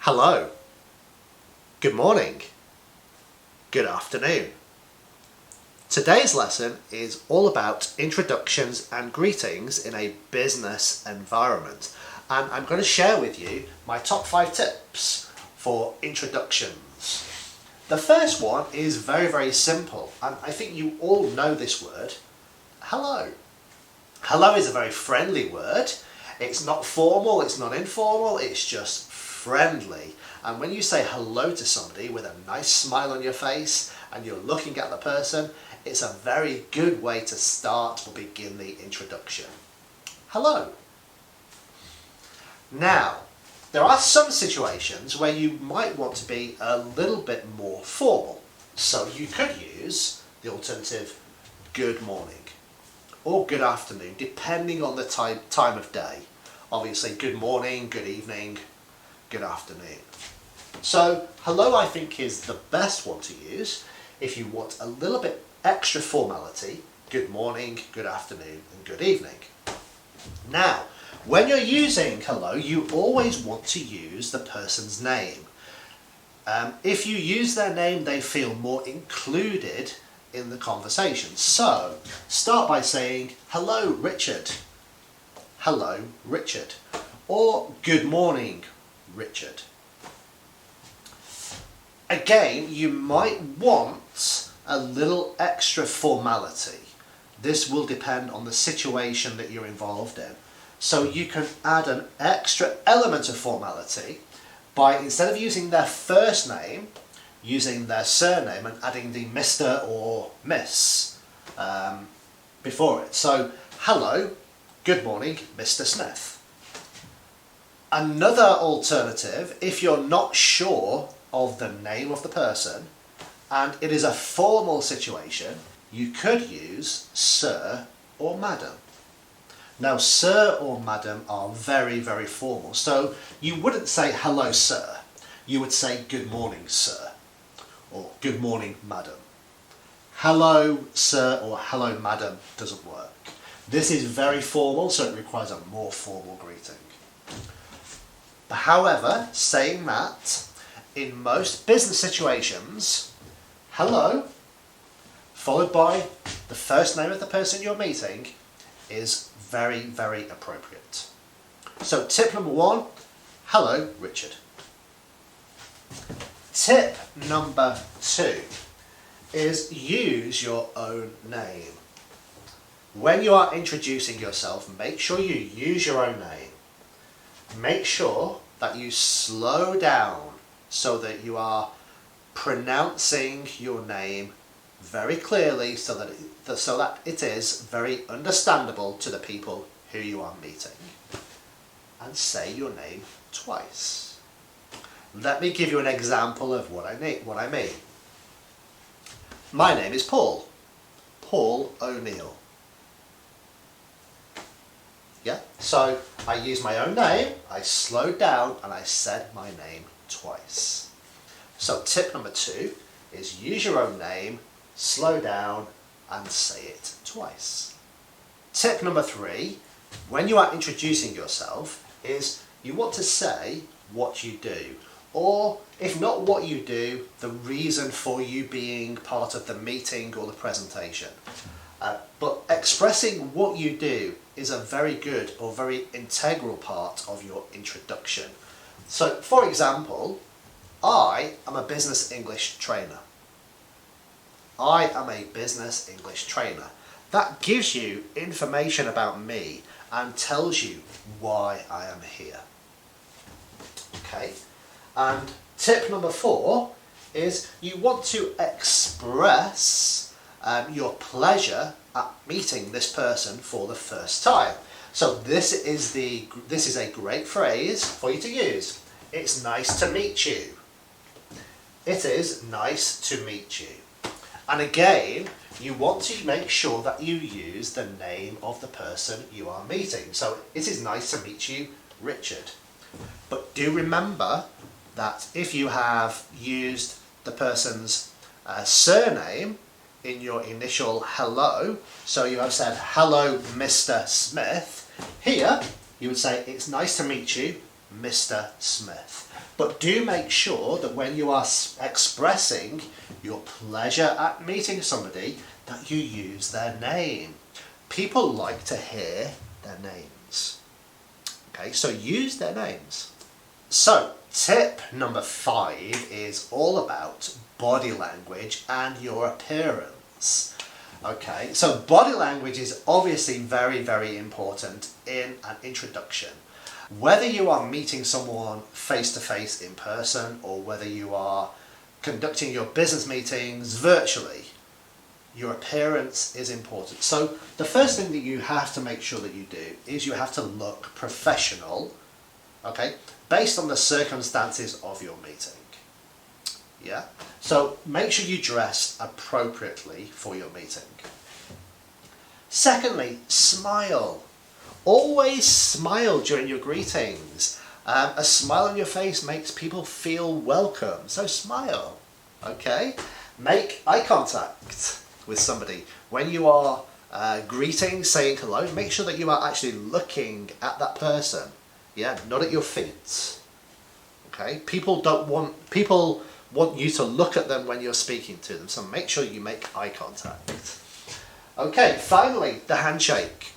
Hello, good morning, good afternoon. Today's lesson is all about introductions and greetings in a business environment, and I'm going to share with you my top 5 tips for introductions. The first one is very simple, and I think you all know this word, hello. Hello is a very friendly word. It's not formal, it's not informal, it's just friendly. And when you say hello to somebody with a nice smile on your face and you're looking at the person, it's a very good way to start or begin the introduction. Hello. Now, there are some situations where you might want to be a little bit more formal. So you could use the alternative good morning or good afternoon, depending on the time of day. Obviously, good morning, good evening, good afternoon. So, hello I think is the best one to use if you want a little bit extra formality. Good morning, good afternoon, and good evening. Now, when you're using hello, you always want to use the person's name. If you use their name, they feel more included in the conversation. So, start by saying, hello Richard. Hello Richard. Or good morning Richard. Again, you might want a little extra formality. This will depend on the situation that you're involved in. So you can add an extra element of formality by, instead of using their first name, using their surname and adding the Mr. or Miss before it. So, hello, good morning, Mr. Smith. Another alternative, if you're not sure of the name of the person and it is a formal situation, you could use sir or madam. Now, sir or madam are very formal, so you wouldn't say hello sir, you would say good morning sir or good morning madam. Hello sir or hello madam doesn't work. This is very formal, so it requires a more formal greeting. However, saying that, in most business situations, hello, followed by the first name of the person you're meeting, is very appropriate. So tip number 1, hello Richard. Tip number 2 is use your own name. When you are introducing yourself, make sure you use your own name. Make sure that you slow down so that you are pronouncing your name very clearly so that it is very understandable to the people who you are meeting. And say your name twice. Let me give you an example of what I mean. My name is Paul. Paul O'Neill. Yeah, so I used my own name, I slowed down and I said my name twice. So tip number 2 is use your own name, slow down and say it twice. Tip number 3, when you are introducing yourself, is you want to say what you do. Or if not what you do, the reason for you being part of the meeting or the presentation. But expressing what you do is a very good or very integral part of your introduction. So, for example, I am a business English trainer. I am a business English trainer. That gives you information about me and tells you why I am here. Okay, and tip number 4 is you want to express your pleasure at meeting this person for the first time. So this is a great phrase for you to use. It's nice to meet you. It is nice to meet you. And again, you want to make sure that you use the name of the person you are meeting. So it is nice to meet you, Richard. But do remember that if you have used the person's surname in your initial hello, so you have said hello Mr. Smith, here you would say it's nice to meet you Mr. Smith. But do make sure that when you are expressing your pleasure at meeting somebody, that you use their name. People like to hear their names. Okay, so use their names. So, tip number 5 is all about body language and your appearance. Okay, so body language is obviously very, very important in an introduction. Whether you are meeting someone face-to-face in person or whether you are conducting your business meetings virtually, your appearance is important. So the first thing that you have to make sure that you do is you have to look professional, okay, based on the circumstances of your meeting. Yeah? So make sure you dress appropriately for your meeting. Secondly, smile. Always smile during your greetings. A smile on your face makes people feel welcome, so smile, okay? Make eye contact with somebody. When you are greeting, saying hello, make sure that you are actually looking at that person, yeah, not at your feet, okay? People want you to look at them when you're speaking to them, so make sure you make eye contact. Okay, finally, the handshake.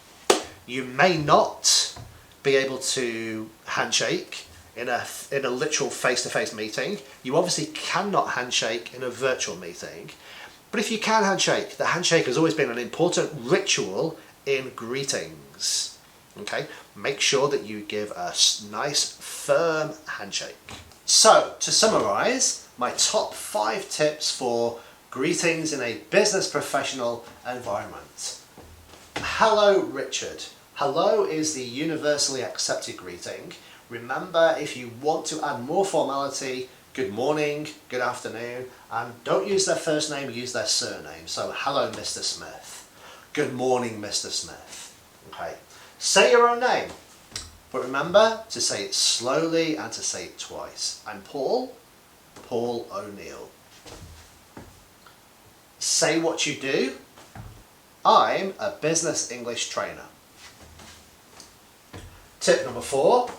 You may not be able to handshake in a literal face-to-face meeting. You obviously cannot handshake in a virtual meeting. But if you can handshake, the handshake has always been an important ritual in greetings. Okay, make sure that you give a nice, firm handshake. So, to summarize, my top 5 tips for greetings in a business professional environment. Hello, Richard. Hello is the universally accepted greeting. Remember, if you want to add more formality, good morning, good afternoon, and don't use their first name, use their surname. So, hello, Mr. Smith. Good morning, Mr. Smith. Okay. Say your own name, but remember to say it slowly and to say it twice. I'm Paul O'Neill. Say what you do. I'm a business English trainer. Tip number 4,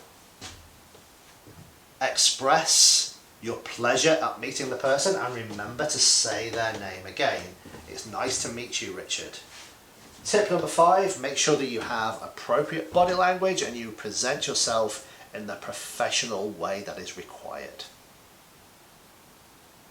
express your pleasure at meeting the person and remember to say their name again. It's nice to meet you, Richard. Tip number 5, make sure that you have appropriate body language and you present yourself in the professional way that is required.